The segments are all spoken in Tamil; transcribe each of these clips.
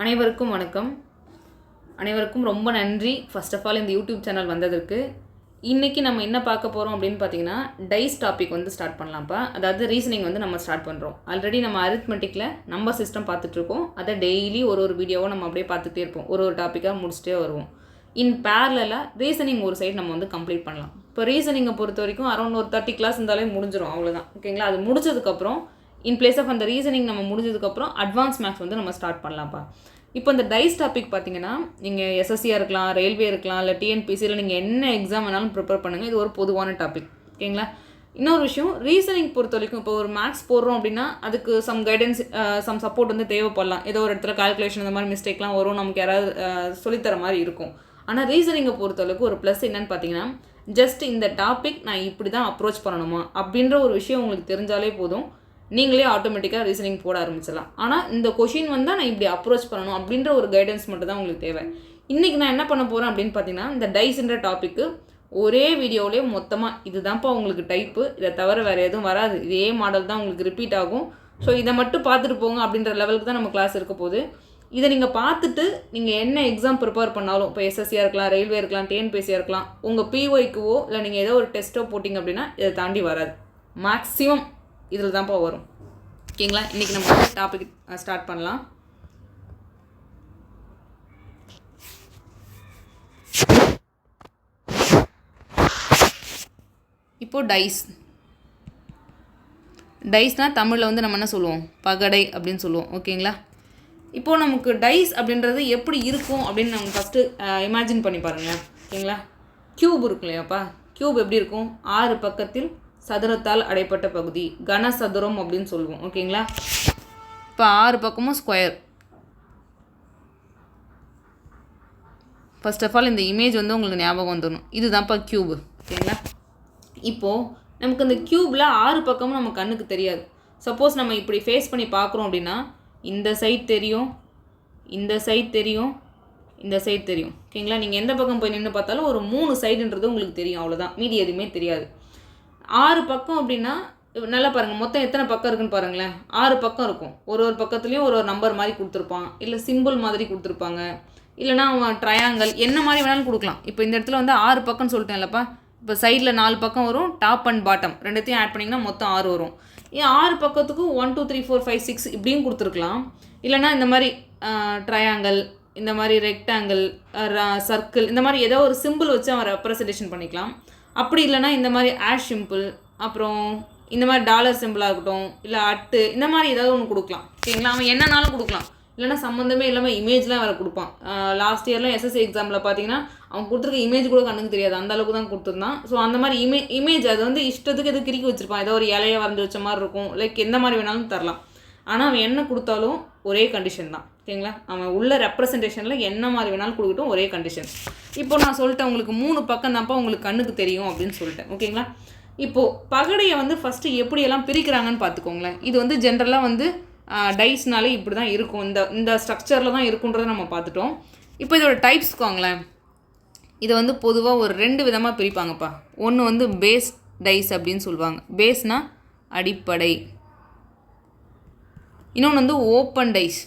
அனைவருக்கும் வணக்கம். அனைவருக்கும் ரொம்ப நன்றி. ஃபர்ஸ்ட் ஆஃப் ஆல் இந்த யூடியூப் சேனல் வந்ததற்கு. இன்றைக்கி நம்ம என்ன பார்க்க போகிறோம் அப்படின்னு பார்த்தீங்கன்னா, டைஸ் டாபிக் வந்து ஸ்டார்ட் பண்ணலாம்ப்பா. அதாவது ரீசனிங் வந்து நம்ம ஸ்டார்ட் பண்ணுறோம். ஆல்ரெடி நம்ம அரித்மெட்டிக்கில் நம்பர் சிஸ்டம் பார்த்துட்ருக்கோம். அதை டெய்லி ஒரு வீடியோவை நம்ம அப்படியே பார்த்துட்டே இருப்போம். ஒரு டாப்பிக்காக முடிச்சுட்டே வருவோம். இன் பேரலாக ரீசனிங் ஒரு சைடு நம்ம வந்து கம்ப்ளீட் பண்ணலாம். இப்போ ரீசனிங்கை பொறுத்த வரைக்கும் அரௌண்ட் ஒரு 30 கிளாஸ் இருந்தாலே முடிஞ்சிடும், அவ்வளோதான். ஓகேங்களா? அது முடிச்சதுக்கப்புறம் இன் பிளேஸ் ஆஃப் அந்த ரீசனிங் நம்ம முடிஞ்சதுக்கப்புறம் அட்வான்ஸ் மேக்ஸ் வந்து நம்ம ஸ்டார்ட் பண்ணலாம்ப்பா. இப்போ இந்த டைஸ் டாபிக் பார்த்தீங்கன்னா, நீங்கள் எஸ்எஸ்சியாக இருக்கலாம், ரயில்வே இருக்கலாம், இல்லை டிஎன்பிசியில் நீங்கள் என்ன எக்ஸாம் வேணாலும் ப்ரிப்பேர் பண்ணுங்கள். இது ஒரு பொதுவான டாபிக். ஓகேங்களா? இன்னொரு விஷயம், ரீசனிங் பொறுத்த வரைக்கும் இப்போ ஒரு மேக்ஸ் போடுறோம் அப்படின்னா அதுக்கு சம் கைடன்ஸ், சம் சப்போர்ட் வந்து தேவைப்படலாம். ஏதோ ஒரு இடத்துல கால்குலேஷன் இந்த மாதிரி மிஸ்டேக்லாம் வரும், நமக்கு யாராவது சொல்லித்தர மாதிரி இருக்கும். ஆனால் ரீசனிங்கை பொறுத்தளவுக்கு ஒரு ப்ளஸ் என்னன்னு பார்த்தீங்கன்னா, ஜஸ்ட் இந்த டாபிக் நான் இப்படி தான் அப்ரோச் பண்ணணுமா அப்படின்ற ஒரு விஷயம் உங்களுக்கு தெரிஞ்சாலே போதும், நீங்களே ஆட்டோமேட்டிக்காக ரீசனிங் போட ஆரம்பிச்சிடலாம். ஆனால் இந்த கொஷின் வந்தால் நான் இப்படி அப்ரோச் பண்ணணும் அப்படின்ற ஒரு கைடன்ஸ் மட்டும் தான் உங்களுக்கு தேவை. இன்றைக்கி நான் என்ன பண்ண போகிறேன் அப்படின்னு பார்த்தீங்கன்னா, இந்த டைஸ்ன்ற டாப்பிக்கு ஒரே வீடியோவிலே மொத்தமாக இதுதான்ப்பா உங்களுக்கு டைப்பு, இதை தவிர வேறு எதுவும் வராது, இதே மாடல் தான் உங்களுக்கு ரிப்பீட் ஆகும். ஸோ இதை மட்டும் பார்த்துட்டு போங்க அப்படின்ற லெவலுக்கு தான் நம்ம கிளாஸ் இருக்க போகுது. இதை நீங்கள் பார்த்துட்டு நீங்கள் என்ன எக்ஸாம் ப்ரிப்பேர் பண்ணாலும், இப்போ எஸ்எஸ்சியாக இருக்கலாம், ரயில்வே இருக்கலாம், டிஎன்பிசியாக இருக்கலாம், உங்கள் பிஒய்க்குவோ இல்லை நீங்கள் ஏதோ ஒரு டெஸ்ட்டோ போட்டிங்க அப்படின்னா இதை தாண்டி வராது. மேக்ஸிமம் இதில் தான்ப்பா வரும். ஓகேங்களா? இன்றைக்கி நம்ம டாபிக் ஸ்டார்ட் பண்ணலாம். இப்போது டைஸ்னால் தமிழில் வந்து நம்ம என்ன சொல்லுவோம், பகடை அப்படின்னு சொல்லுவோம். ஓகேங்களா? இப்போது நமக்கு டைஸ் அப்படின்றது எப்படி இருக்கும் அப்படின்னு நம்ம ஃபஸ்ட்டு இமேஜின் பண்ணி பாருங்கள். ஓகேங்களா? க்யூப் இருக்கும் இல்லையாப்பா, க்யூப் எப்படி இருக்கும்? 6 பக்கத்தில் சதுரத்தால் அடைப்பட்ட பகுதி, கனசதுரம் அப்படின்னு சொல்லுவோம். ஓகேங்களா? இப்போ 6 பக்கமும் ஸ்கொயர். ஃபர்ஸ்ட் ஆஃப் ஆல் இந்த இமேஜ் வந்து உங்களுக்கு ஞாபகம் வந்துடணும், இதுதான்ப்பா க்யூபு. ஓகேங்களா? இப்போது நமக்கு இந்த க்யூப்பில் 6 பக்கமும் நம்ம கண்ணுக்கு தெரியாது. சப்போஸ் நம்ம இப்படி ஃபேஸ் பண்ணி பார்க்குறோம் அப்படின்னா இந்த சைட் தெரியும், இந்த சைட் தெரியும், இந்த சைட் தெரியும். ஓகேங்களா? நீங்கள் எந்த பக்கம் போய் நின்று பார்த்தாலும் ஒரு 3 சைடுன்றது உங்களுக்கு தெரியும், அவ்வளோதான். மீதி எதுவுமே தெரியாது. 6 பக்கம் அப்படின்னா நல்லா பாருங்கள், மொத்தம் எத்தனை பக்கம் இருக்குன்னு பாருங்களேன். 6 பக்கம் இருக்கும். ஒரு பக்கத்துலேயும் ஒரு நம்பர் மாதிரி கொடுத்துருப்பான், இல்லை சிம்பிள் மாதிரி கொடுத்துருப்பாங்க, இல்லைனா ட்ரையாங்கல், என்ன மாதிரி வேணாலும் கொடுக்கலாம். இப்போ இந்த இடத்துல வந்து 6 பக்கம்னு சொல்லிட்டேன்லப்பா. இப்போ சைடில் 4 பக்கம் வரும், டாப் அண்ட் பாட்டம் ரெண்டுத்தையும் ஆட் பண்ணிங்கன்னா மொத்தம் 6 வரும். 6 பக்கத்துக்கு 1 2 3 4 5 6 இப்படியும் கொடுத்துருக்கலாம். இல்லைனா இந்த மாதிரி ட்ரையாங்கல், இந்த மாதிரி ரெக்டாங்கிள், சர்க்கிள், இந்த மாதிரி ஏதோ ஒரு சிம்பிள் வச்சு அவன் ரெப்ரசன்டேஷன் பண்ணிக்கலாம். அப்படி இல்லைனா இந்த மாதிரி ஆஷ் சிம்பிள், அப்புறம் இந்த மாதிரி டாலர் சிம்பிளாக இருக்கட்டும், இல்லை அட்டு, இந்த மாதிரி ஏதாவது ஒன்று கொடுக்கலாம். ஓகேங்களா? அவன் என்னன்னாலும் கொடுக்கலாம். இல்லைனா சம்மந்தமே இல்லாமல் இமேஜ்லாம் வேறு கொடுப்பான். லாஸ்ட் இயர்லாம் எஸ்எஸ்சி எக்ஸாமில் பார்த்தீங்கன்னா அவன் கொடுத்துருக்க இமேஜ் கூட கண்ணுக்கு தெரியாது, அந்த அளவுக்கு தான் கொடுத்துருந்தான். ஸோ அந்த மாதிரி இமேஜ் அது வந்து இஷ்டத்துக்கு எது கிறுக்கி வச்சுருப்பான். ஏதோ ஒரு இலையை வரைஞ்சி வச்ச மாதிரி இருக்கும், லைக் எந்த மாதிரி வேணாலும் தரலாம். ஆனால் அவன் என்ன கொடுத்தாலும் ஒரே கண்டிஷன் தான். ஓகேங்களா? அவன் உள்ள ரெப்ரசன்டேஷனில் என்ன மாதிரி வேணாலும் கொடுக்கட்டும், ஒரே கண்டிஷன். இப்போ நான் சொல்லிட்டேன் உங்களுக்கு 3 பக்கம் தான்ப்பா உங்களுக்கு கண்ணுக்கு தெரியும் அப்படின்னு சொல்லிட்டேன். ஓகேங்களா? இப்போது பகடையை வந்து ஃபஸ்ட்டு எப்படியெல்லாம் பிரிக்கிறாங்கன்னு பார்த்துக்கோங்களேன். இது வந்து ஜென்ரலாக வந்து டைஸ்னாலே இப்படி தான் இருக்கும், இந்த ஸ்ட்ரக்சரில் தான் இருக்குன்றதை நம்ம பார்த்துட்டோம். இப்போ இதோட டைப்ஸ்க்கோங்களேன். இதை வந்து பொதுவாக ஒரு 2 விதமாக பிரிப்பாங்கப்பா. ஒன்று வந்து பேஸ் டைஸ் அப்படின்னு சொல்லுவாங்க. பேஸ்னால் அடிப்படை. இன்னொன்று வந்து ஓப்பன் டைஸ்.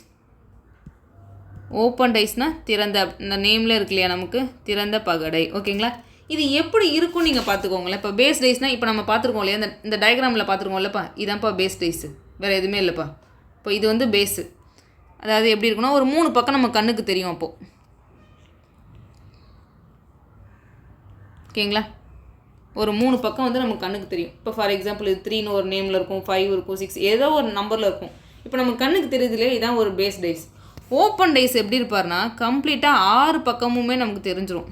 ஓப்பன் டைஸ்னால் திறந்த, இந்த நேமில் இருக்கு இல்லையா நமக்கு, திறந்த பகடை. ஓகேங்களா? இது எப்படி இருக்கும்னு நீங்கள் பார்த்துக்கோங்களேன். இப்போ பேஸ் டைஸ்னால் இப்போ நம்ம பார்த்துருக்கோம் இல்லையா, இந்த டயக்ராமில் பார்த்துருக்கோம் இல்லைப்பா, இதான்ப்பா பேஸ் டைஸு, வேறு எதுவுமே இல்லைப்பா. இப்போ இது வந்து பேஸு. அதாவது எப்படி இருக்குன்னா ஒரு 3 பக்கம் நம்ம கண்ணுக்கு தெரியும் அப்போது. ஓகேங்களா? ஒரு 3 பக்கம் வந்து நமக்கு கண்ணுக்கு தெரியும். இப்போ ஃபார் எக்ஸாம்பிள் இது 3ன்னு ஒரு நேமில் இருக்கும், 5 இருக்கும், 6 ஏதோ ஒரு நம்பரில் இருக்கும். இப்போ நம்ம கண்ணுக்கு தெரியுது இல்லையா, இதான் ஒரு பேஸ் டைஸ். ஓப்பன் டைஸ் எப்படி இருப்பார்னா கம்ப்ளீட்டாக 6 பக்கமுமே நமக்கு தெரிஞ்சிடும்.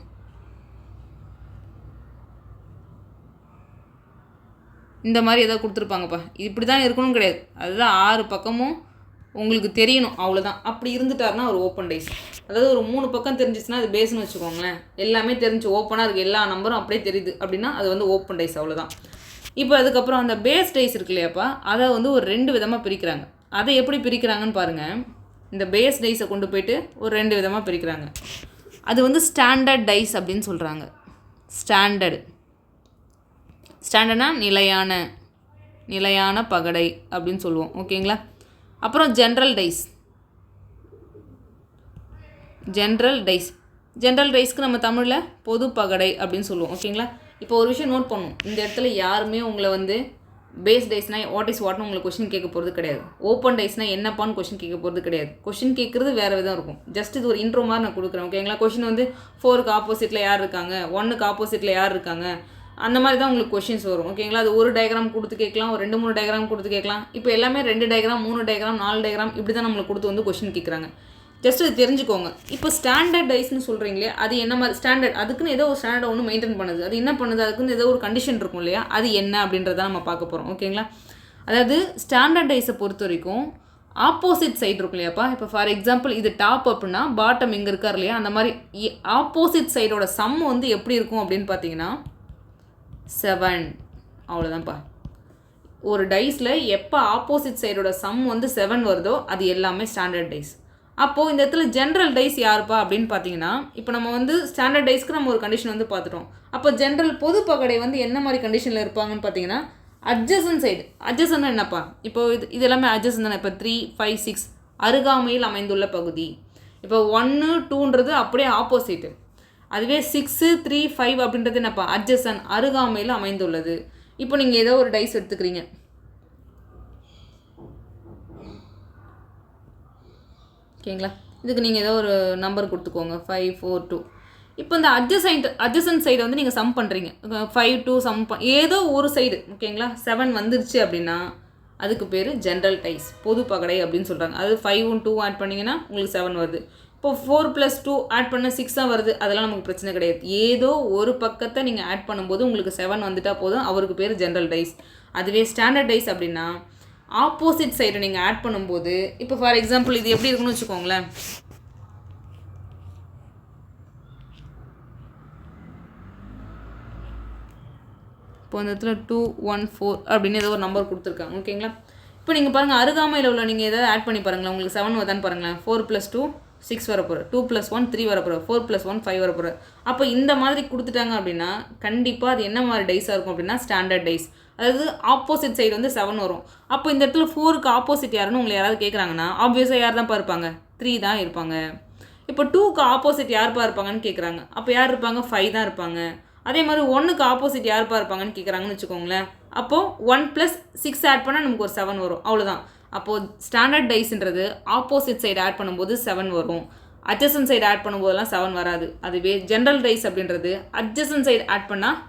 இந்த மாதிரி ஏதோ கொடுத்துருப்பாங்கப்பா, இப்படி தான் இருக்கணும் கிடையாது, அதுதான் 6 பக்கமும் உங்களுக்கு தெரியணும், அவ்வளோதான். அப்படி இருந்துட்டாருன்னா ஒரு ஓப்பன் டைஸ். அதாவது ஒரு 3 பக்கம் தெரிஞ்சிச்சுன்னா அது பேஸ்னு வச்சுக்கோங்களேன். எல்லாமே தெரிஞ்சு ஓப்பனாக இருக்குது, எல்லா நம்பரும் அப்படியே தெரியுது அப்படின்னா அது வந்து ஓப்பன் டைஸ், அவ்வளோதான். இப்போ அதுக்கப்புறம் அந்த பேஸ் டைஸ் இருக்கு இல்லையாப்பா, அதை வந்து ஒரு 2 விதமாக பிரிக்கிறாங்க. அதை எப்படி பிரிக்கிறாங்கன்னு பாருங்கள். இந்த பேஸ் டைஸை கொண்டு போயிட்டு ஒரு 2 விதமாக பிரிக்கிறாங்க. அது வந்து ஸ்டாண்டர்ட் டைஸ் அப்படின்னு சொல்கிறாங்க. ஸ்டாண்டர்ட்னா நிலையான பகடை அப்படின்னு சொல்லுவோம். ஓகேங்களா? அப்புறம் general ties. General ties. General டைஸ்க்கு நம்ம தமிழில் பொது பகடை அப்படின்னு சொல்லுவோம். ஓகேங்களா? இப்போ ஒரு விஷயம் நோட் பண்ணும், இந்த இடத்துல யாருமே உங்களை வந்து பேஸ் டைஸ்னால் வாட் இஸ் வாட்னு உங்களுக்கு கொஷின் கேட்க போகிறது கிடையாது. ஓப்பன் டைஸ்னால் என்னப்பான்னு கொஷின் கேட்க போகிறது கிடையாது. கொஷின் கேட்குறது வேறு விதம் இருக்கும். ஜஸ்ட் இது ஒரு இன்ட்ரோ மாதிரி நான் கொடுக்குறேன். ஓகேங்களா? கொஷின் வந்து 4க்கு ஆப்போசிட்டில் யார் இருக்காங்க, 1க்கு ஆப்போசிட்டில் யார் இருக்காங்க, அந்த மாதிரி தான் உங்களுக்கு கொஷின்ஸ் வரும். ஓகேங்களா? அது ஒரு டயக்ராம் கொடுத்து கேட்கலாம், ஒரு 2-3 டயக்ராம் கொடுத்து கேட்கலாம். இப்போ எல்லாமே 2 டயக்ராம் 3 டயக்ராம் 4 டயக்ராம் இப்படி தான் நம்மளுக்கு கொடுத்து வந்து கொஷின் கேட்குறாங்க. ஜஸ்ட் அது தெரிஞ்சுக்கோங்க. இப்போ ஸ்டாண்டர்ட் டைஸ்னு சொல்கிறீங்களே, அது என்ன மாதிரி ஸ்டாண்டர்ட்? அதுக்குன்னு ஏதோ ஒரு ஸ்டாண்டர்ட் ஒன்று மெயின்டைன் பண்ணுது. அது என்ன பண்ணுது? அதுக்குன்னு ஏதோ ஒரு கண்டிஷன் இருக்கும் இல்லையா? அது என்ன அப்படின்றத நம்ம பார்க்க போகிறோம். ஓகேங்களா? அதாவது ஸ்டாண்டர்ட் டைஸை பொறுத்த வரைக்கும் ஆப்போசிட் சைடு இருக்கும் இல்லையாப்பா. இப்போ ஃபார் எக்ஸாம்பிள் இது டாப் அப்படின்னா பாட்டம் இங்கே இருக்கார் இல்லையா, அந்த மாதிரி ஆப்போசிட் சைடோட சம் வந்து எப்படி இருக்கும் அப்படின்னு பார்த்தீங்கன்னா 7. அவ்வளோதான்ப்பா. ஒரு டைஸில் எப்போ ஆப்போசிட் சைடோட சம் வந்து 7 வருதோ அது எல்லாமே ஸ்டாண்டர்ட் டைஸ். அப்போது இந்த இடத்துல ஜென்ரல் டைஸ் யாருப்பா அப்படின்னு பார்த்தீங்கன்னா, இப்போ நம்ம வந்து ஸ்டாண்டர்ட் டைஸ்க்கு நம்ம ஒரு கண்டிஷன் வந்து பார்த்துட்டோம். அப்போ ஜென்ரல் பொது பகடை வந்து என்ன மாதிரி கண்டிஷனில் இருப்பாங்கன்னு பார்த்தீங்கன்னா, அட்ஜசன்ட் சைடு. அட்ஜசன்ட் என்னப்பா? இப்போ இது எல்லாமே அட்ஜசன்ட் தானே. இப்போ 3, 5, 6 அருகாமையில் அமைந்துள்ள பகுதி. இப்போ 1, 2ன்றது அப்படியே ஆப்போசிட்டு. அதுவே 6, 3, 5 அப்படின்றது என்னப்பா? அட்ஜசன்ட், அருகாமையில் அமைந்துள்ளது. இப்போ நீங்கள் ஏதோ ஒரு டைஸ் எடுத்துக்கிறீங்க. ஓகேங்களா? இதுக்கு நீங்கள் ஏதோ ஒரு நம்பர் கொடுத்துக்கோங்க, 5, 4, 2. இப்போ இந்த அட்ஜசன்ட் சைடை வந்து நீங்கள் சம் பண்ணுறீங்க. 5, 2 சம் ஏதோ ஒரு சைடு. ஓகேங்களா? 7 வந்துருச்சு அப்படின்னா அதுக்கு பேர் ஜென்ரல் டைஸ், பொது பகடை அப்படின்னு சொல்கிறாங்க. அது 5 2 ஆட் பண்ணிங்கன்னா உங்களுக்கு 7 வருது. இப்போ 4 + 2 ஆட் பண்ண 6 தான் வருது. அதெல்லாம் நமக்கு பிரச்சனை கிடையாது. ஏதோ ஒரு பக்கத்தை நீங்கள் ஆட் பண்ணும்போது உங்களுக்கு 7 வந்துட்டால் போதும், அவருக்கு பேர் ஜென்ரல் டைஸ். அதுவே ஸ்டாண்டர்ட் டைஸ் அப்படின்னா ஆப்போசிட் சைடை நீங்கள் ஆட் பண்ணும்போது, இப்போ ஃபார் எக்ஸாம்பிள் இது எப்படி இருக்குன்னு வச்சுக்கோங்களேன். இப்போ அந்த இடத்துல 2, 1, 4 அப்படின்னு ஏதோ ஒரு நம்பர் கொடுத்துருக்காங்க. ஓகேங்களா? இப்போ நீங்கள் பாருங்கள், அருகாமையில் உள்ள நீங்கள் எதாவது ஆட் பண்ணி பாருங்களேன், உங்களுக்கு 7 வருதான்னு பாருங்களேன். 4 + 2 6 வரப்போகிற, 2 + 1 3 வரப்போகிற, 4 + 1 5 வரப்போகிற. அப்போ இந்த மாதிரி கொடுத்துட்டாங்க அப்படின்னா கண்டிப்பாக அது என்ன மாதிரி டைஸாக இருக்கும் அப்படின்னா ஸ்டாண்டர்ட் டைஸ். அதாவது ஆப்போசிட் சைடு வந்து 7 வரும். அப்போ இந்த இடத்துல 4க்கு ஆப்போசிட் யாருன்னு உங்களை யாராவது கேட்குறாங்கன்னா ஆப்வியஸாக யார் தான் இருப்பாங்க? 3 தான் இருப்பாங்க. இப்போ 2க்கு ஆப்போசிட் யார்ப்பா இருப்பாங்கன்னு கேட்குறாங்க. அப்போ யார் இருப்பாங்க? 5 தான் இருப்பாங்க. அதே மாதிரி 1க்கு ஆப்போசிட் யார்ப்பா இருப்பாங்கன்னு கேட்குறாங்கன்னு வச்சுக்கோங்களேன். அப்போது 1 + 6 ஆட் பண்ணால் நமக்கு ஒரு 7 வரும். அவ்வளோதான். அப்போது ஸ்டாண்டர்ட் டைஸ்ன்றது ஆப்போசிட் சைடு ஆட் பண்ணும்போது 7 வரும். அட்ஜசன்ட் சைடு ஆட் பண்ணும்போதெல்லாம் 7 வராது. அதுவே ஜென்ரல் டைஸ் அப்படின்றது அட்ஜசன்ட் சைடு ஆட் பண்ணால்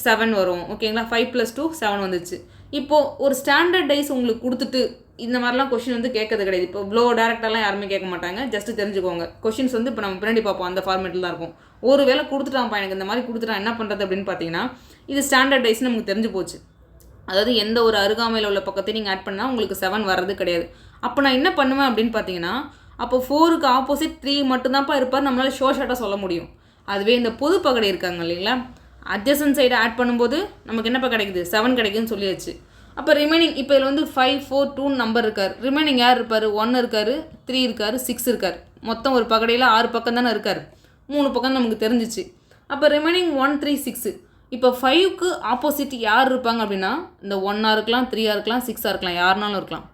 7 வரும். ஓகேங்களா? 5 + 2 7 வந்துச்சு. இப்போது ஒரு ஸ்டாண்டர்ட் டைஸ் உங்களுக்கு கொடுத்துட்டு இந்த மாதிரிலாம் கொஷின் வந்து கேட்கறது கிடையாது. இப்போ இவ்வளோ டேரக்டாலாம் யாருமே கேட்க மாட்டாங்க. ஜஸ்ட்டு தெரிஞ்சுக்கோங்க. கொஷின்ஸ் வந்து இப்போ நம்ம பின்னாடி பார்ப்போம், அந்த ஃபார்மேட்டில் தான் இருக்கும். ஒரு வேளை கொடுத்துட்டான்ப்பா எனக்கு இந்த மாதிரி கொடுத்துட்டான் என்ன பண்ணுறது அப்படின்னு பார்த்தீங்கன்னா, இது ஸ்டாண்டர்ட் டைஸ்னு நமக்கு தெரிஞ்சு போச்சு. அதாவது எந்த ஒரு அருகாமையில் உள்ள பக்கத்தையும் நீங்கள் ஆட் பண்ணால் உங்களுக்கு 7 வர்றது கிடையாது. அப்போ நான் என்ன பண்ணுவேன் அப்படின்னு பார்த்தீங்கன்னா, அப்போ 4க்கு ஆப்போசிட் 3 மட்டும்தான்ப்பா இருப்பார், நம்மளால் ஷார்ட்டாக சொல்ல முடியும். அதுவே இந்த பொது பகடை இருக்காங்க இல்லைங்களா, அட்ஜசன்ட் சைடு ஆட் பண்ணும்போது நமக்கு என்னப்பா கிடைக்குது? 7 கிடைக்குதுன்னு சொல்லியாச்சு. அப்போ ரிமைனிங் இப்போ இதில் வந்து 5 4 2 நம்பர் இருக்கார். ரிமைனிங் யார் இருப்பார்? 1 இருக்கார், 3 இருக்கார், 6 இருக்கார். மொத்தம் ஒரு பகடையில் 6 பக்கம் தானே இருக்கார். 3 பக்கம் நமக்கு தெரிஞ்சிச்சு. அப்போ ரிமைனிங் 1 3 6. இப்போ 5க்கு ஆப்போசிட் யார் இருப்பாங்க அப்படின்னா இந்த 1ஆக இருக்கலாம், 3ஆக இருக்கலாம், 6ஆக இருக்கலாம், யாருனாலும் இருக்கலாம்.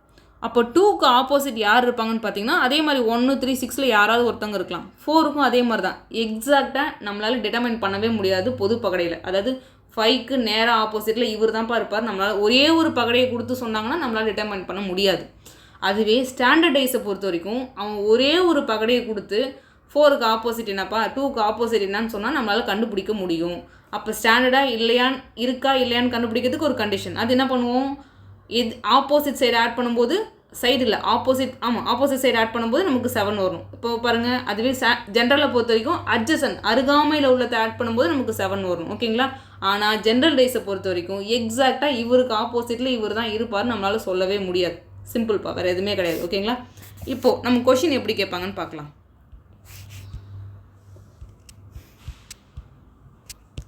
அப்போ 2க்கு ஆப்போசிட் யார் இருப்பாங்கன்னு பார்த்தீங்கன்னா அதே மாதிரி 1 3 6ல் யாராவது ஒருத்தவங்க இருக்கலாம். 4க்கும் அதே மாதிரி தான். எக்ஸாக்டாக நம்மளால் டிட்டர்மைன் பண்ணவே முடியாது பொது பகடையில். அதாவது 5க்கு நேராக ஆப்போசிட்டில் இவர் தான்ப்பா இருப்பார். நம்மளால் ஒரே ஒரு பகடையை கொடுத்து சொன்னாங்கன்னா நம்மளால் டிட்டர்மைன் பண்ண முடியாது. அதுவே ஸ்டாண்டர்டைஸை பொறுத்த வரைக்கும் அவன் ஒரே ஒரு பகடையை கொடுத்து 4க்கு ஆப்போசிட் என்னப்பா, 2க்கு ஆப்போசிட் என்னன்னு சொன்னால் நம்மளால் கண்டுபிடிக்க முடியும். அப்போ ஸ்டாண்டர்டாக இருக்கா இல்லையான்னு கண்டுபிடிக்கிறதுக்கு ஒரு கண்டிஷன். அது என்ன பண்ணுவோம்? ஆப்போசிட் சைடு ஆட் பண்ணும்போது சைடு இல்லை ஆப்போசிட் சைடு ஆட் பண்ணும்போது நமக்கு 7 வரும். இப்போ பாருங்கள், அதுவே ஜென்ரலை பொறுத்த வரைக்கும் அட்ஜசன்ட் அருகாமையில் உள்ளதை ஆட் பண்ணும்போது நமக்கு 7 வரும். ஓகேங்களா? ஆனால் ஜென்ரல் டைஸை பொறுத்த வரைக்கும் எக்ஸாக்டாக இவருக்கு ஆப்போசிட்டில் இவர் தான் இருப்பார் நம்மளால் சொல்லவே முடியாது. சிம்பிள்ப்பா, வேறு எதுவுமே கிடையாது. ஓகேங்களா? இப்போது நம்ம கொஷின் எப்படி கேட்பாங்கன்னு பார்க்கலாம்.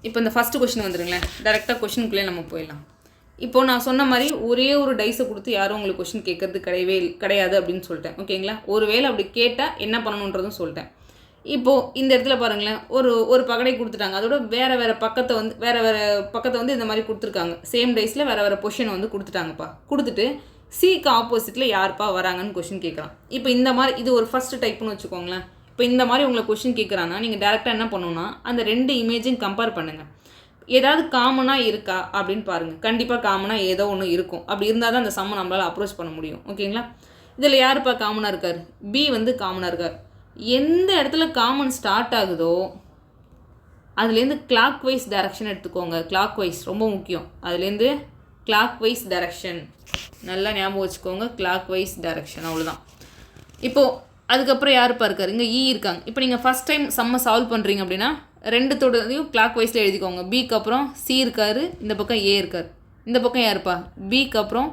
இப்போ இந்த ஃபஸ்ட்டு கொஷின் வந்துடுங்களேன். டேரெக்டாக கொஷினுக்குள்ளே நம்ம போயிடலாம். இப்போது நான் சொன்ன மாதிரி ஒரே ஒரு டைஸை கொடுத்து யாரும் உங்களுக்கு கொஷின் கேட்கறது கிடையாது அப்படின்னு சொல்லிட்டேன். ஓகேங்களா? ஒரு வேளை அப்படி கேட்டால் என்ன பண்ணணுன்றதும் சொல்லிட்டேன். இப்போது இந்த இடத்துல பாருங்களேன், ஒரு பகடை கொடுத்துட்டாங்க. அதோட வேறு பக்கத்தை வந்து இந்த மாதிரி கொடுத்துருக்காங்க. சேம் டைஸில் வேறு பொசிஷனை வந்து கொடுத்துட்டாங்கப்பா. கொடுத்துட்டு சிக்கு ஆப்போசிட்டில் யார்ப்பா வராங்கன்னு கொஷின் கேட்குறான். இப்போ இந்த மாதிரி இது ஒரு ஃபஸ்ட்டு டைப்புன்னு வச்சுக்கோங்களேன். இப்போ இப்போ இந்த மாதிரி உங்களை கொஷின் கேட்குறாங்கன்னா நீங்கள் டேரெக்டாக என்ன பண்ணணும்னா அந்த 2 இமேஜையும் கம்பேர் பண்ணுங்கள். ஏதாவது காமனாக இருக்கா அப்படின்னு பாருங்கள். கண்டிப்பாக காமனாக ஏதோ ஒன்று இருக்கும். அப்படி இருந்தால் தான் அந்த சம்மை நம்மளால் அப்ரோச் பண்ண முடியும். ஓகேங்களா? இதில் யாருப்பா காமனாக இருக்கார்? பி வந்து காமனாக இருக்கார். எந்த இடத்துல காமன் ஸ்டார்ட் ஆகுதோ அதுலேருந்து கிளாக் வைஸ் டைரக்ஷன் எடுத்துக்கோங்க. கிளாக் வைஸ் ரொம்ப முக்கியம். அதுலேருந்து கிளாக் வைஸ் டைரக்ஷன் நல்லா ஞாபகம் வச்சுக்கோங்க. கிளாக் வைஸ் டைரக்ஷன் அவ்வளோதான். இப்போது அதுக்கப்புறம் யாருப்பா இருக்கார்? இங்கே இ இருக்காங்க. இப்போ நீங்கள் ஃபஸ்ட் டைம் சம்மை சால்வ் பண்ணுறீங்க அப்படின்னா 2 தோடையும் கிளாக் வைஸில் எழுதிக்கோங்க. பிக்கு அப்புறம் சி இருக்கார், இந்த பக்கம் ஏ இருக்கார். இந்த பக்கம் யாருப்பா? பிக்கு அப்புறம்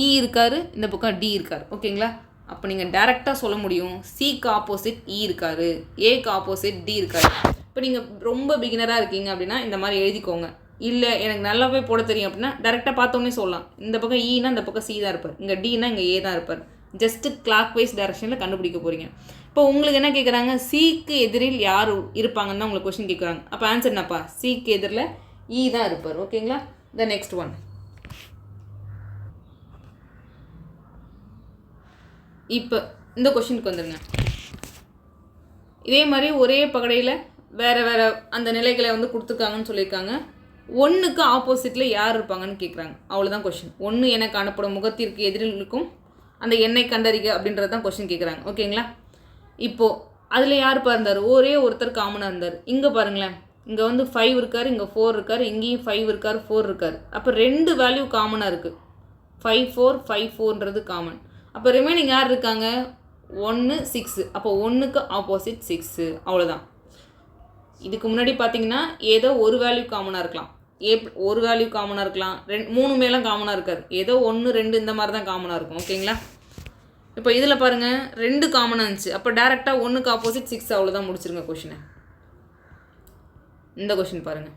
இ இருக்கார், இந்த பக்கம் டி இருக்கார். ஓகேங்களா? அப்போ நீங்கள் டேரெக்டாக சொல்ல முடியும் சிக்கு ஆப்போசிட் இ இருக்கார், ஏக்கு ஆப்போசிட் டி இருக்கார். இப்போ நீங்கள் ரொம்ப பிகினராக இருக்கீங்க அப்படின்னா இந்த மாதிரி எழுதிக்கோங்க. இல்லை எனக்கு நல்லாவே போட தெரியும் அப்படின்னா டேரெக்டாக பார்த்தோன்னே சொல்லலாம். இந்த பக்கம் ஈனா இந்த பக்கம் சி தான் இருப்பார், இங்கே டினா இங்கே ஏ தான் இருப்பார். ஜஸ்ட்டு கிளாக் வைஸ் டைரக்ஷனில் கண்டுபிடிக்க போகிறீங்க. இப்போ உங்களுக்கு என்ன கேட்குறாங்க? சிக்கு எதிரில் யார் இருப்பாங்கன்னு தான் உங்களுக்கு கொஸ்டின் கேட்குறாங்க. அப்போ ஆன்சர் என்னப்பா? சிக்கு எதிரில் இ தான் இருப்பார். ஓகேங்களா? The next one. இப்போ இந்த கொஷினுக்கு வந்துடுங்க. இதே மாதிரி ஒரே பகடையில் வேறு வேறு அந்த நிலைகளை வந்து கொடுத்துருக்காங்கன்னு சொல்லியிருக்காங்க. 1க்கு ஆப்போசிட்டில் யார் இருப்பாங்கன்னு கேட்குறாங்க. அவ்வளோதான் கொஷின். 1 என காணப்படும் முகத்திற்கு எதிரில் இருக்கும் அந்த எண்ணை கண்டறிக அப்படின்றது தான் கொஷின் கேட்குறாங்க. ஓகேங்களா? இப்போது அதில் யாருப்பா இருந்தார்? ஒரே ஒருத்தர் காமனாக இருந்தார். இங்கே பாருங்களேன், இங்கே வந்து 5 இருக்கார், இங்கே 4 இருக்கார், இங்கேயும் 5 இருக்கார், 4 இருக்கார். அப்போ 2 வேல்யூ காமனாக இருக்குது. 5 4 5 4ன்றது காமன். அப்போ ரிமைனிங் யார் இருக்காங்க? 1 6. அப்போ 1க்கு ஆப்போசிட் 6. அவ்வளோதான். இதுக்கு முன்னாடி பார்த்தீங்கன்னா ஏதோ ஒரு வேல்யூ காமனாக இருக்கலாம், ஒரு வேல்யூ காமனாக இருக்கலாம், 3 மேலாம் காமனாக இருக்காது. ஏதோ 1 2 இந்த மாதிரி தான் காமனாக இருக்கும். ஓகேங்களா? இப்போ இதில் பாருங்கள் 2 காமனாக இருந்துச்சு. அப்போ டேரெக்டாக 1க்கு ஆப்போசிட் 6. அவ்வளோதான், முடிச்சிருங்க கொஷினை. இந்த கொஷின் பாருங்கள்.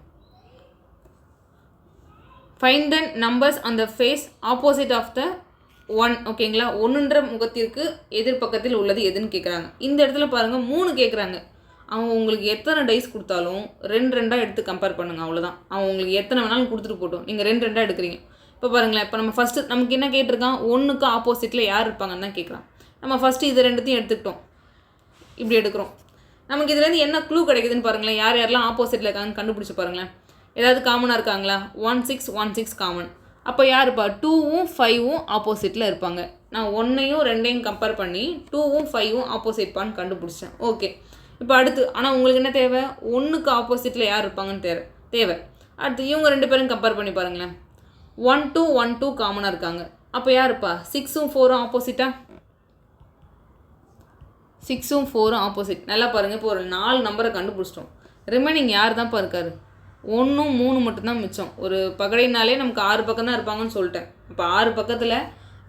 Find the numbers on the face opposite of the 1. ஓகேங்களா? 1ன்ற முகத்திற்கு எதிர்பக்கத்தில் உள்ளது எதுன்னு கேட்குறாங்க. இந்த இடத்துல பாருங்கள் 3 கேட்குறாங்க. அவன் உங்களுக்கு எத்தனை டைஸ் கொடுத்தாலும் 2 எடுத்து கம்பேர் பண்ணுங்கள். அவ்வளோதான். அவன் உங்களுக்கு எத்தனை வேணாலும் கொடுத்துட்டு போட்டோம், நீங்கள் 2 எடுக்கிறீங்க. இப்போ பாருங்களேன், இப்போ நம்ம ஃபஸ்ட்டு நமக்கு என்ன கேட்டிருக்கான்? 1க்கு ஆப்போசிட்டில் யார் இருப்பாங்கன்னு தான் கேட்குறான். நம்ம ஃபஸ்ட்டு இது 2த்தையும் எடுத்துக்கிட்டோம், இப்படி எடுக்கிறோம். நமக்கு இதுலேருந்து என்ன க்ளூ கிடைக்குதுன்னு பாருங்களேன். யார் யாரெல்லாம் ஆப்போசிட்டில் இருக்காங்கன்னு கண்டுபிடிச்சி பாருங்களேன். ஏதாவது காமனாக இருக்காங்களா? 1 6 1 6 காமன். அப்போ யாருப்பா? 2வும் 5வும் ஆப்போசிட்டில் இருப்பாங்க. நான் 1ஐயும் 2ஐயும் கம்பேர் பண்ணி 2வும் 5வும் ஆப்போசிட்பான்னு கண்டுபிடிச்சேன். ஓகே. இப்போ அடுத்து ஆனால் உங்களுக்கு என்ன தேவை? 1க்கு ஆப்போசிட்டில் யார் இருப்பாங்கன்னு தேவை. அடுத்து இவங்க 2 பேரும் கம்பேர் பண்ணி பாருங்களேன். 1 2 1 2 காமனாக இருக்காங்க. அப்போ யாருப்பா? 6ம் 4ம் ஆப்போசிட்டா? 6ம் 4ம் ஆப்போசிட். நல்லா பாருங்கள். இப்போ ஒரு 4 நம்பரை கண்டுபிடிச்சிட்டோம். ரிமைனிங் யார் தான்ப்பா இருக்கார்? 1 3 மட்டும்தான் மிச்சம். ஒரு பகடைனாலே நமக்கு 6 பக்கம் தான் இருப்பாங்கன்னு சொல்லிட்டேன். இப்போ 6 பக்கத்தில்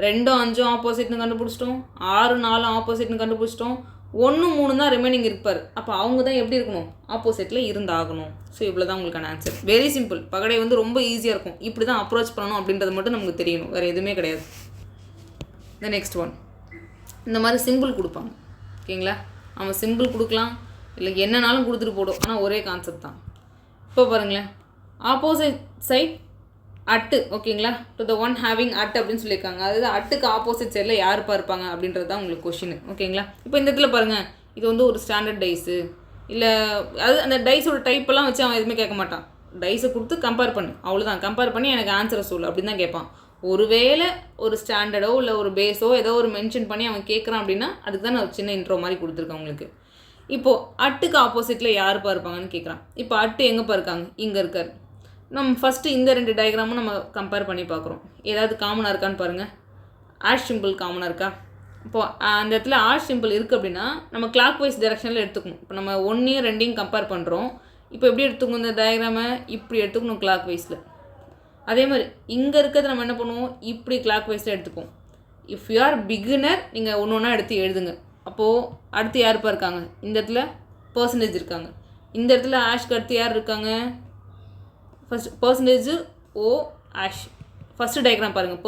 2 5 ஆப்போசிட்னு கண்டுபிடிச்சிட்டோம், 6 4 ஆப்போசிட்னு கண்டுபிடிச்சிட்டோம், 1 3 தான் ரிமைனிங் இருப்பார். அப்போ அவங்க தான் எப்படி இருக்கணும்? ஆப்போசிட்டில் இருந்தாகணும். ஸோ இவ்வளோ தான் உங்களுக்கான ஆன்சர். Very simple. பகடை வந்து ரொம்ப ஈஸியாக இருக்கும். இப்படி தான் அப்ரோச் பண்ணணும் அப்படின்றது மட்டும் நமக்கு தெரியணும், வேறு எதுவுமே கிடையாது. The next one. இந்த மாதிரி சிம்பிள் கொடுப்பாங்க. ஓகேங்களா? அவன் சிம்பிள் கொடுக்கலாம், இல்லை என்னன்னாலும் கொடுத்துட்டு போடும், ஆனால் ஒரே கான்செப்ட் தான். இப்போ பாருங்களேன், ஆப்போசிட் சைட் அட்டு. ஓகேங்களா? To the one having at அப்படின்னு சொல்லியிருக்காங்க. அதாவது அட்டுக்கு ஆப்போசிட் சைடில் யாருப்பா இருப்பாங்க அப்படின்றது தான் உங்களுக்கு கொஷின். ஓகேங்களா? இப்போ இந்த இடத்துல பாருங்கள், இது வந்து ஒரு ஸ்டாண்டர்ட் டைஸு, இல்லை அது அந்த டைஸோட டைப்பெல்லாம் வச்சு அவன் எதுவுமே கேட்க மாட்டான். டைஸை கொடுத்து கம்பேர் பண்ணு, அவ்வளோதான். கம்பேர் பண்ணி எனக்கு ஆன்சரை சொல்லு அப்படின்னு தான் கேட்பான். ஒருவேளை ஒரு ஸ்டாண்டர்டோ இல்லை ஒரு பேஸோ ஏதோ ஒரு மென்ஷன் பண்ணி அவன் கேட்குறான் அப்படின்னா அதுக்கு தான் நான் ஒரு சின்ன இன்ட்ரோ மாதிரி கொடுத்துருக்கேன் உங்களுக்கு. இப்போது அட்டுக்கு ஆப்போசிட்டில் யாருப்பா இருப்பாங்கன்னு கேட்குறான். இப்போ அட்டு எங்கேப்பா இருக்காங்க? இங்கே இருக்கார். நம்ம ஃபஸ்ட்டு இந்த 2 டயக்ராமும் நம்ம கம்பேர் பண்ணி பார்க்குறோம். ஏதாவது காமனாக இருக்கான்னு பாருங்கள். ஆஷ் சிம்பிள் காமனாக இருக்கா? இப்போது அந்த இடத்துல ஆஷ் சிம்பிள் இருக்குது அப்படின்னா நம்ம கிளாக் வைஸ் டைரக்ஷனில் எடுத்துக்கணும். இப்போ நம்ம 1ஐயும் 2ஐயும் கம்பேர் பண்ணுறோம். இப்போ எப்படி எடுத்துக்கணும்? இந்த டயக்ராமை இப்படி எடுத்துக்கணும் கிளாக் வைஸில். அதே மாதிரி இங்கே இருக்கிறது நம்ம என்ன பண்ணுவோம்? இப்படி கிளாக் வைஸில் எடுத்துப்போம். இஃப் யூ ஆர் பிகினர் நீங்கள் ஒன்று ஒன்றா எடுத்து எழுதுங்க. அப்போது அடுத்து யாருப்பா இருக்காங்க? இந்த இடத்துல பர்சன்டேஜ் இருக்காங்க. இந்த இடத்துல ஆஷ்க்கு அடுத்து யார் இருக்காங்க? ஃபஸ்ட் பர்சன்டேஜ் ஓ ஆஷ். ஃபஸ்ட்டு டயக்ராம் பாருங்கள்.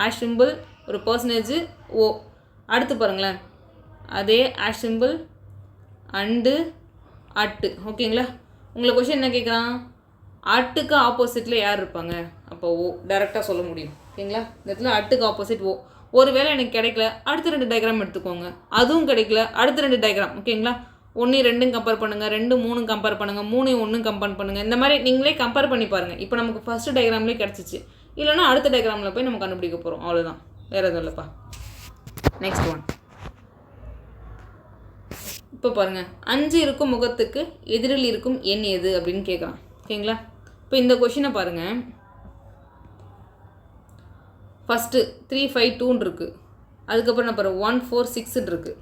ஆஷ் சிம்பிள், ஒரு பர்சன்டேஜ் ஓ. அடுத்து பாருங்களேன், அதே ஆஷ் சிம்பிள் அண்டு அட்டு. ஓகேங்களா? உங்களை கொஷின் என்ன கேட்குறான்? அட்டுக்கு ஆப்போசிட்டில் யார் இருப்பாங்க? அப்போ ஓ டேரெக்டாக சொல்ல முடியும். ஓகேங்களா? இந்த இடத்துல அட்டுக்கு ஆப்போசிட் ஓ. ஒருவேளை எனக்கு கிடைக்கல அடுத்த 2 டயக்ராம் எடுத்துக்கோங்க, அதுவும் கிடைக்கல அடுத்த 2 டயக்ராம். ஓகேங்களா, 1 2 கம்பேர் பண்ணுங்கள், 2 3 கம்பேர் பண்ணுங்கள், 3 1 கம்பேர் பண்ணுங்கள். இந்த மாதிரி நீங்களே கம்பேர் பண்ணி பாருங்கள். இப்போ நமக்கு ஃபஸ்ட்டு டயக்ராம்லேயே கிடச்சிச்சு, இல்லைனா அடுத்த டயக்ராமில் போய் நம்ம கண்டுபிடிக்க போகிறோம். அவ்வளோதான், வேறு எதுவும் இல்லைப்பா. Next one. இப்போ பாருங்கள், 5 இருக்கும் முகத்துக்கு எதிரில் இருக்கும் எண் எது அப்படின்னு கேட்குறான். ஓகேங்களா, இப்போ இந்த கொஷினை பாருங்கள். ஃபஸ்ட்டு 3 5 2 இருக்குது. அதுக்கப்புறம் என்ன பாருங்கள் 1 4 6 இருக்குது.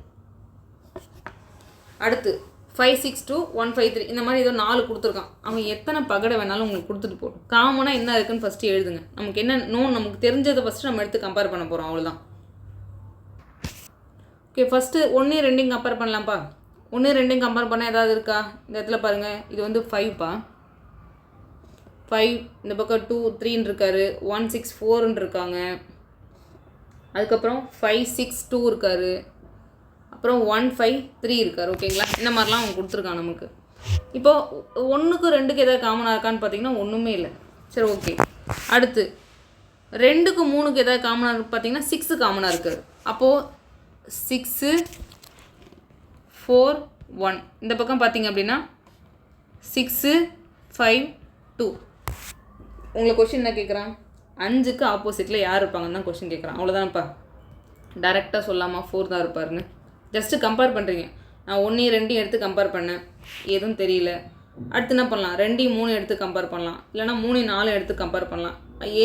அடுத்து 5 6 2 1 5 3 இந்த மாதிரி ஏதோ 4 கொடுத்துருக்கான். அவன் எத்தனை பகடை வேணாலும் உங்களுக்கு கொடுத்துட்டு போடும். காமனாக என்ன இருக்குன்னு ஃபஸ்ட்டு எழுதுங்க. நமக்கு என்ன நமக்கு தெரிஞ்சதை ஃபஸ்ட்டு நம்ம எடுத்து கம்பேர் பண்ண போகிறோம். அவ்வளோதான். ஓகே, ஃபஸ்ட்டு 1 2 கம்பேர் பண்ணலாம்ப்பா. 1 2 கம்பேர் பண்ணால் ஏதாவது இருக்கா? இந்த இடத்துல பாருங்கள், இது வந்து 5பா. 5 இந்த பக்கம் 2 3 இருக்காரு, 1 6 4 இருக்காங்க. அதுக்கப்புறம் 5 6 2 இருக்காரு, அப்புறம் 1 5 3 இருக்கார். ஓகேங்களா, இந்த மாதிரிலாம் அவங்க கொடுத்துருக்கான் நமக்கு. இப்போ 1க்கு 2க்கு எதாவது காமனாக இருக்கான்னு பார்த்தீங்கன்னா ஒன்றுமே இல்லை. சரி, ஓகே. அடுத்து 2க்கு 3க்கு எதாவது காமனாக இருக்கு பார்த்தீங்கன்னா 6 காமனாக இருக்குது. அப்போது 6 4 1. இந்த பக்கம் பார்த்தீங்க அப்படின்னா 6 5 2. உங்களுக்கு கொஷின் என்ன கேட்குறான்? 5க்கு ஆப்போசிட்டில் யார் இருப்பாங்கன்னு தான் கொஷின் கேட்குறான். அவ்வளோதான்ப்பா, டேரெக்டாக சொல்லாமல் 4 தான் இருப்பாருன்னு. ஜஸ்ட்டு கம்பேர் பண்ணுறீங்க. நான் 1 2 எடுத்து கம்பேர் பண்ணேன், எதுவும் தெரியல. அடுத்து என்ன பண்ணலாம்? 2 3 எடுத்து கம்பேர் பண்ணலாம், இல்லைனா 3 4 எடுத்து கம்பேர் பண்ணலாம்.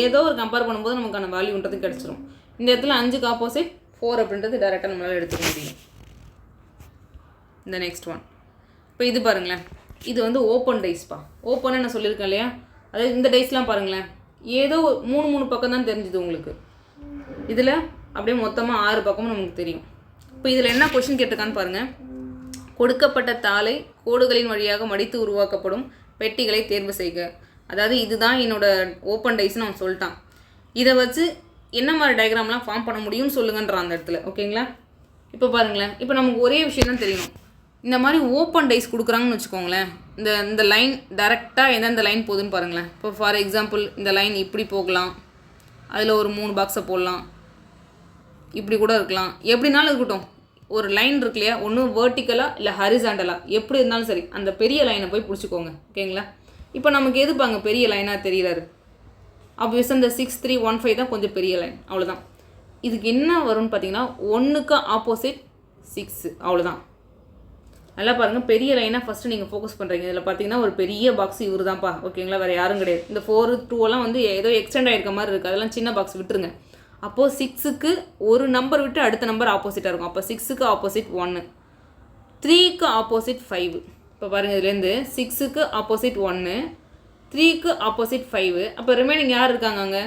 ஏதோ ஒரு கம்பேர் பண்ணும்போது நமக்கான வேல்யூன்றது கிடச்சிரும். இந்த இடத்துல 5க்கு ஆப்போசிட் 4 அப்படின்றது டேரெக்டாக நம்மளால் எடுத்துக்க முடியும். இந்த நெக்ஸ்ட் ஒன். இப்போ இது பாருங்களேன், இது வந்து ஓப்பன் டைஸ்ப்பா. ஓப்பன்னு நான் சொல்லியிருக்கேன் இல்லையா? அதாவது இந்த டைஸ்லாம் பாருங்களேன், ஏதோ 3 பக்கம் தான் தெரிஞ்சுது உங்களுக்கு. இதில் அப்படியே மொத்தமாக 6 பக்கமும் நமக்கு தெரியும். இப்போ இதில் என்ன கொஷின் கேட்டிருக்கான்னு பாருங்கள். கொடுக்கப்பட்ட தாளை கோடுகளின் வழியாக மடித்து உருவாக்கப்படும் பெட்டிகளை தேர்வு செய்க. அதாவது இதுதான் என்னோடய ஓப்பன் டைஸ்ன்னு அவன் சொல்லிட்டான். இதை வச்சு என்ன மாதிரி டயக்ராம்லாம் ஃபார்ம் பண்ண முடியும்னு சொல்லுங்கன்றான் அந்த இடத்துல. ஓகேங்களா, இப்போ பாருங்களேன், இப்போ நமக்கு ஒரே விஷயம் தான் தெரியணும். இந்த மாதிரி ஓப்பன் டைஸ் கொடுக்குறாங்கன்னு வச்சுக்கோங்களேன், இந்த லைன் டேரெக்டாக எந்தெந்த லைன் போகுதுன்னு பாருங்களேன். இப்போ ஃபார் எக்ஸாம்பிள் இந்த லைன் இப்படி போகலாம், அதில் ஒரு 3 பாக்ஸை போடலாம், இப்படி கூட இருக்கலாம், எப்படினாலும் இருக்கட்டும். ஒரு லைன் இருக்கு இல்லையா, ஒன்று வேர்ட்டிக்கலாக இல்லை ஹரிசாண்டலாக, எப்படி இருந்தாலும் சரி அந்த பெரிய லைனை போய் பிடிச்சிக்கோங்க. ஓகேங்களா, இப்போ நமக்கு எதுப்பாங்க பெரிய லைனாக தெரிகிறாரு? ஆப்வியஸாக இந்த 6 3 1 5 தான் கொஞ்சம் பெரிய லைன். அவ்வளோதான். இதுக்கு என்ன வரும்னு பார்த்தீங்கன்னா 1க்கு ஆப்போசிட் 6. அவ்வளோதான். நல்லா பாருங்கள், பெரிய லைனாக ஃபஸ்ட்டு நீங்கள் ஃபோக்கஸ் பண்ணுறீங்க. இதில் பார்த்தீங்கன்னா ஒரு பெரிய பாக்ஸ் இவர் தான்ப்பா. ஓகேங்களா, வேறு யாரும் கிடையாது. இந்த 4 2 வந்து ஏதோ எக்ஸ்டெண்ட் ஆகிருக்க மாதிரி இருக்குது, அதெல்லாம் சின்ன பாக்ஸ் விட்டுருங்க. அப்போது 6க்கு ஒரு நம்பர் விட்டு அடுத்த நம்பர் ஆப்போசிட்டாக இருக்கும். அப்போ 6க்கு ஆப்போசிட் 1, 3க்கு ஆப்போசிட் 5. இப்போ பாருங்கள், இதுலேருந்து 6க்கு ஆப்போசிட் 1, 3க்கு ஆப்போசிட் 5. அப்போ ரிமைனிங் யார் இருக்காங்க? அங்கே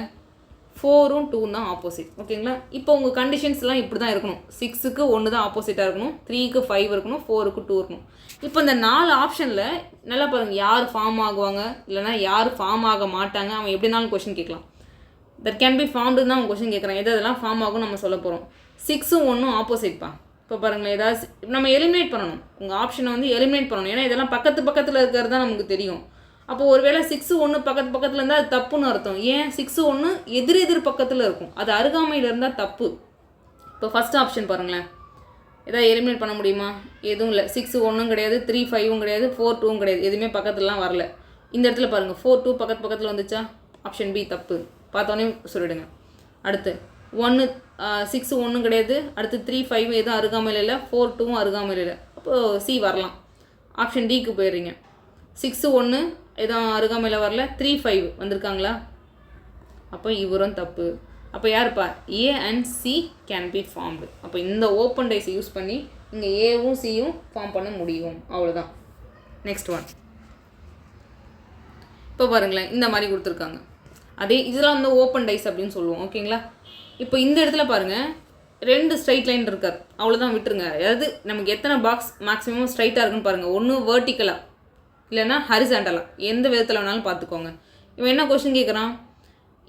4ம் 2 தான் ஆப்போசிட். ஓகேங்களா, இப்போ உங்கள் கண்டிஷன்ஸ்லாம் இப்படி தான் இருக்கணும். 6க்கு 1 தான் ஆப்போசிட்டாக இருக்கணும், 3க்கு 5 இருக்கணும், 4க்கு 2 இருக்கணும். இப்போ இந்த 4 ஆப்ஷனில் நல்லா பாருங்கள், யார் ஃபார்ம் ஆகுவாங்க இல்லைனா யார் ஃபார்ம் ஆக மாட்டாங்க, அவன் எப்படினாலும் கொஷின் கேட்கலாம். தட் கேன் பி ஃபார்ம்டுன்னு தான் அவங்க கொஷின் கேட்குறான். எதெல்லாம் ஃபார்ம் ஆகும் நம்ம சொல்ல போகிறோம். 6ம் 1ம் ஆப்போசிட்ப்பா. இப்போ பாருங்களேன், ஏதாவது நம்ம எலிமினேட் பண்ணணும். உங்கள் ஆப்ஷனை வந்து எலிமினேட் பண்ணணும். ஏன்னா இதெல்லாம் பக்கத்தில் இருக்கிறது தான் நமக்கு தெரியும். அப்போ ஒருவேளை 6 1 பக்கத்தில் இருந்தால் அது தப்புன்னு அர்த்தம். ஏன் 6 1 எதிர் பக்கத்தில் இருக்கும், அது அருகாமையில் இருந்தால் தப்பு. இப்போ ஃபஸ்ட் ஆப்ஷன் பாருங்களேன், எதாவது எலிமினேட் பண்ண முடியுமா? எதுவும் இல்லை. 6 1ம் கிடையாது, 3 5ம் கிடையாது, 4 2ம் கிடையாது, எதுவுமே பக்கத்துலலாம் வரல. இந்த இடத்துல பாருங்கள் 4 2 பக்கத்தில் வந்துச்சா? ஆப்ஷன் பி தப்பு. பார்த்தோன்னே சொல்லிவிடுங்க. அடுத்து 1 6 1ம் கிடையாது, அடுத்து 3 5 எதுவும் அருகாமையில் இல்லை, 4 2ம் அருகாமையில் இல்லை. அப்போது சி வரலாம். ஆப்ஷன் டிக்கு போயிடுறீங்க. 6 1 எதுவும் அருகாமையில் வரல, 3 5 வந்திருக்காங்களா? அப்போ இவரும் தப்பு. அப்போ யாருப்பா? A and C can be formed. அப்போ இந்த ஓப்பன் டைஸை யூஸ் பண்ணி இங்கே ஏவும் சியும் ஃபார்ம் பண்ண முடியும். அவ்வளோதான். Next one. இப்போ பாருங்களேன், இந்த மாதிரி கொடுத்துருக்காங்க. அதே இதெல்லாம் வந்து ஓப்பன் டைஸ் அப்படின்னு சொல்லுவோம். ஓகேங்களா, இப்போ இந்த இடத்துல பாருங்கள், 2 ஸ்ட்ரைட் லைன் இருக்கார். அவ்வளோதான், விட்டுருங்க. அதாவது நமக்கு எத்தனை பாக்ஸ் மேக்ஸிமம் ஸ்ட்ரைட்டாக இருக்குன்னு பாருங்கள். ஒன்று வேர்ட்டிக்கலாக இல்லைனா ஹரிசாண்டலாக, எந்த விதத்தில் வேணாலும் பார்த்துக்கோங்க. இவன் என்ன கொஷின் கேட்குறான்?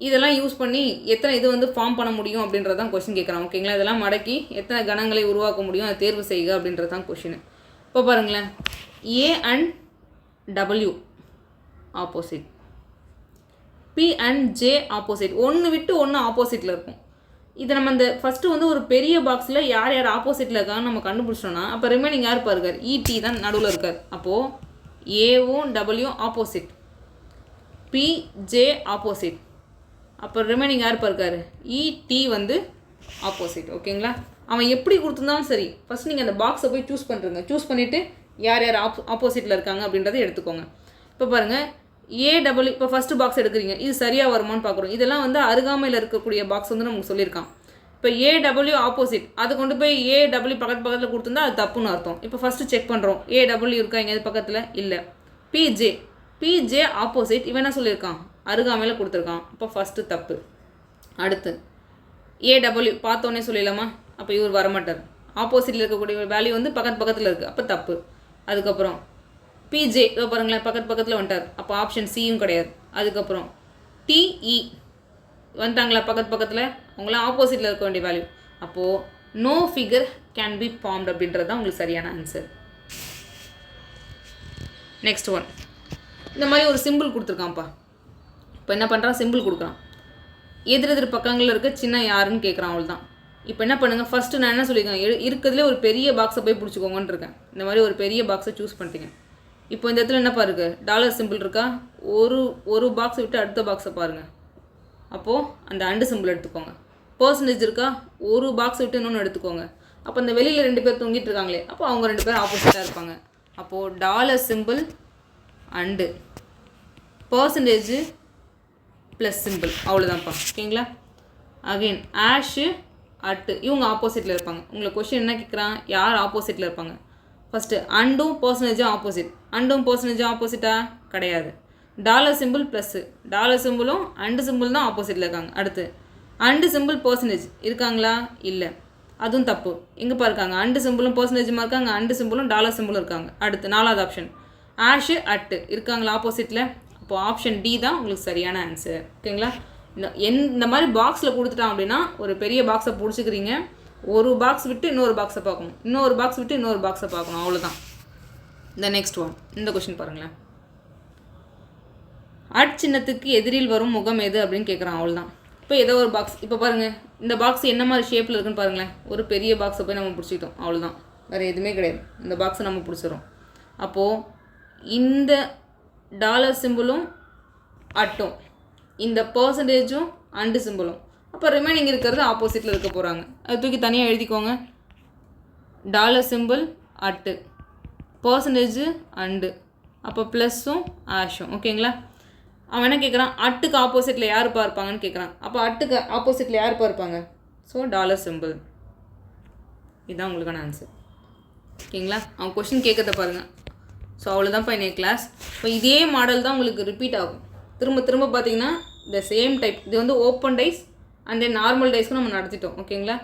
இதெல்லாம் யூஸ் பண்ணி எத்தனை இது வந்து ஃபார்ம் பண்ண முடியும் அப்படின்றதான் கொஷின் கேட்குறான். ஓகேங்களா, இதெல்லாம் மடக்கி எத்தனை கணங்களை உருவாக்க முடியும் அதை தேர்வு செய்க அப்படின்றது தான் கொஷின். இப்போ பாருங்களேன், A and W opposite, B and J opposite. ஒன்று விட்டு ஒன்று ஆப்போசிட்டில் இருக்கும். இதை நம்ம இந்த ஃபஸ்ட்டு வந்து ஒரு பெரிய பாக்ஸில் யார் யார் ஆப்போசிட்டில் இருக்காங்கன்னு நம்ம கண்டுபிடிச்சோன்னா அப்போ ரிமைனிங் யார் இருக்கார், இடி தான் நடுவில் இருக்கார். அப்போது ஏவும் டபிள்யூ ஆப்போசிட், பிஜே ஆப்போசிட், அப்போ ரிமைனிங் யார் இருக்கார், இடி வந்து ஆப்போசிட். ஓகேங்களா? அவன் எப்படி கொடுத்துருந்தாலும் சரி, ஃபஸ்ட் நீங்கள் அந்த பாக்ஸை போய் சூஸ் பண்ணுறங்க. சூஸ் பண்ணிவிட்டு யார் யார் ஆப்போசிட்டில் இருக்காங்க அப்படின்றத எடுத்துக்கோங்க. இப்போ பாருங்கள் ஏடபிள்யூ, இப்போ ஃபஸ்ட்டு பாக்ஸ் எடுக்கிறீங்க, இது சரியாக வருமானு பார்க்குறோம். இதெல்லாம் வந்து அருகாமையில் இருக்கக்கூடிய பாக்ஸ் வந்து நமக்கு சொல்லியிருக்கான். இப்போ ஏடபிள்யூ ஆப்போசிட், அது கொண்டு போய் ஏடபிள்யூ பக்கத்தில் கொடுத்துருந்தா அது தப்புன்னு அர்த்தம். இப்போ ஃபஸ்ட்டு செக் பண்ணுறோம், ஏடபிள்யூ இருக்கா எங்கேயாவது பக்கத்தில், இல்லை. பிஜே ஆப்போசிட், இவன் என்ன சொல்லியிருக்கான், அருகாமையில் கொடுத்துருக்கான். இப்போ ஃபஸ்ட்டு தப்பு. அடுத்து ஏடபிள்யூ பார்த்தோன்னே சொல்லிடலாமா, அப்போ இவர் வரமாட்டார். ஆப்போசிட்டில் இருக்கக்கூடிய வேல்யூ வந்து பக்கத்தில் இருக்குது, அப்போ தப்பு. அதுக்கப்புறம் பிஜே இதோ பாருங்களேன் பக்கத்தில் வந்துட்டார், அப்போ ஆப்ஷன் சியும் கிடையாது. அதுக்கப்புறம் டிஇ வந்துட்டாங்களா பக்கத்தில், அவங்களாம் ஆப்போசிட்டில் இருக்க வேண்டிய வேல்யூ. அப்போது no figure can be formed அப்படின்றது தான் உங்களுக்கு சரியான ஆன்சர். நெக்ஸ்ட் ஒன், இந்த மாதிரி ஒரு சிம்பிள் கொடுத்துருக்கான்ப்பா. இப்போ என்ன பண்ணுறான், சிம்பிள் கொடுக்குறான். எதிர் பக்கங்களில் இருக்க சின்ன யாருன்னு கேட்குறான், அவள் தான். இப்போ என்ன பண்ணுங்கள், ஃபஸ்ட்டு நான் என்ன சொல்லியிருக்கேன், இருக்கிறதுலே ஒரு பெரிய பாக்ஸை போய் பிடிச்சிக்கோங்கன்னு இருக்கேன். இந்த மாதிரி ஒரு பெரிய பாக்ஸை சூஸ் பண்ணிட்டீங்க. இப்போ இந்த இடத்துல என்னப்பா இருக்குது, டாலர் சிம்பிள் இருக்கா, ஒரு பாக்ஸை விட்டு அடுத்த பாக்ஸை பாருங்கள். அப்போது அந்த அண்டு சிம்பிள் எடுத்துக்கோங்க. பர்சன்டேஜ் இருக்கா, ஒரு பாக்ஸை விட்டு இன்னொன்று எடுத்துக்கோங்க. அப்போ இந்த வெளியில் 2 பேர் தூங்கிட்டு இருக்காங்களே, அப்போ அவங்க 2 பேர் ஆப்போசிட்டாக இருப்பாங்க. அப்போது dollar simple and percentage plus simple, அவ்வளோதான்ப்பா. ஓகேங்களா? அகெயின் ஆஷு அட்டு, இவங்க ஆப்போசிட்டில் இருப்பாங்க. உங்களை கொஷின் என்ன கேட்குறான், யார் ஆப்போசிட்டில் இருப்பாங்க. ஃபஸ்ட்டு அண்டும் பர்சன்டேஜும் ஆப்போசிட், அண்டும் பர்சன்டேஜும் ஆப்போசிட்டாக கிடையாது. டாலர் சிம்பிள் ப்ளஸ்ஸு, டாலர் சிம்பிளும் அண்டு சிம்பிள் தான் ஆப்போசிட்டில் இருக்காங்க. அடுத்து அண்டு சிம்பிள் பர்சன்டேஜ் இருக்காங்களா, இல்லை, அதுவும் தப்பு. எங்கேப்பா இருக்காங்க, அண்டு சிம்பிளும் பர்சன்டேஜுமா இருக்காங்க, அண்டு சிம்பிளும் டாலர் சிம்பிளும் இருக்காங்க. அடுத்து 4வது ஆப்ஷன் ஆஷு அட்டு இருக்காங்களா ஆப்போசிட்டில், அப்போது ஆப்ஷன் டி தான் உங்களுக்கு சரியான ஆன்சர். ஓகேங்களா? இந்த மாதிரி பாக்ஸில் கொடுத்துட்டான் அப்படின்னா ஒரு பெரிய பாக்ஸை பிடிச்சிக்கிறீங்க, ஒரு பாக்ஸ் விட்டு இன்னொரு பாக்ஸை பார்க்கணும், இன்னொரு பாக்ஸ் விட்டு இன்னொரு பாக்ஸை பார்க்கணும், அவ்வளோதான். இந்த நெக்ஸ்ட் ஒன், இந்த கொஷின் பாருங்களேன். சின்னத்துக்கு எதிரில் வரும் முகம் எது அப்படின்னு கேட்குறான், அவ்வளோதான். இப்போ ஏதோ ஒரு பாக்ஸ், இப்போ பாருங்கள் இந்த பாக்ஸ் என்ன மாதிரி ஷேப்பில் இருக்குன்னு பாருங்களேன். ஒரு பெரிய பாக்ஸை போய் நம்ம பிடிச்சிக்கிட்டோம், அவ்வளோதான், வேறு எதுவுமே கிடையாது. இந்த பாக்ஸை நம்ம பிடிச்சிடும். அப்போது இந்த டாலர் சிம்பிளும் அட்டும், இந்த பர்சன்டேஜும் அண்டு சிம்பிளும், அப்போ ரிமைனிங் இருக்கிறது ஆப்போசிட்டில் இருக்க போகிறாங்க. அது தூக்கி தனியாக எழுதிக்கோங்க. Dollar simple at, percentage and, அப்போ ப்ளஸ்ஸும் ஆஷும். ஓகேங்களா? அவன் என்ன கேட்குறான், அட்டுக்கு ஆப்போசிட்டில் யாருப்பா இருப்பாங்கன்னு கேட்குறான். அப்போ அட்டுக்கு ஆப்போசிட்டில் யாருப்பா இருப்பாங்க, ஸோ டாலர் சிம்பிள். இதுதான் உங்களுக்கான ஆன்சர். ஓகேங்களா? அவன் கொஷின் கேட்கறத பாருங்கள். ஸோ அவ்வளோதான்ப்பா இன்னைக்கு கிளாஸ். இப்போ இதே மாடல் தான் உங்களுக்கு ரிப்பீட் ஆகும். திரும்ப பார்த்தீங்கன்னா இந்த சேம் டைப், இது வந்து open ties and then normal டைஸ்க்கு நம்ம நடத்திட்டோம். ஓகேங்களா?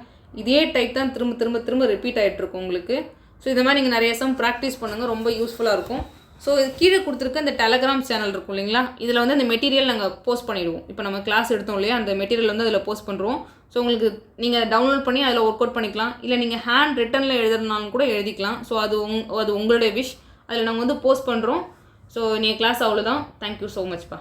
இதே டைப் தான் திரும்ப ரிப்பீட் ஆகிட்ருக்கும் உங்களுக்கு. ஸோ இந்த மாதிரி நீங்கள் நிறைய சம் ப்ராக்டிஸ் பண்ணுங்கள், ரொம்ப யூஸ்ஃபுல்லாக இருக்கும். ஸோ இது கீழே கொடுத்துருக்க இந்த டெலகிராம் சேனல் இருக்கும் இல்லைங்களா, இதில் வந்து இந்த மெட்டீரியல் நாங்கள் போஸ்ட் பண்ணிடுவோம். இப்போ நம்ம கிளாஸ் எடுத்தோம் இல்லையா, அந்த மெட்டீரியல் வந்து அதில் போஸ்ட் பண்ணுறோம். ஸோ உங்களுக்கு நீங்கள் டவுன்லோட் பண்ணி அதில் ஒர்க் அவுட் பண்ணிக்கலாம், இல்லை நீங்கள் ஹேண்ட் ரிட்டனில் எழுதுறதுனாலும் கூட எழுதிக்கலாம். ஸோ அது உங்களுடைய விஷ். அதில் நாங்கள் வந்து போஸ்ட் பண்ணுறோம். ஸோ நீங்கள் கிளாஸ் அவ்வளோதான். Thank you so மச்ப்பா.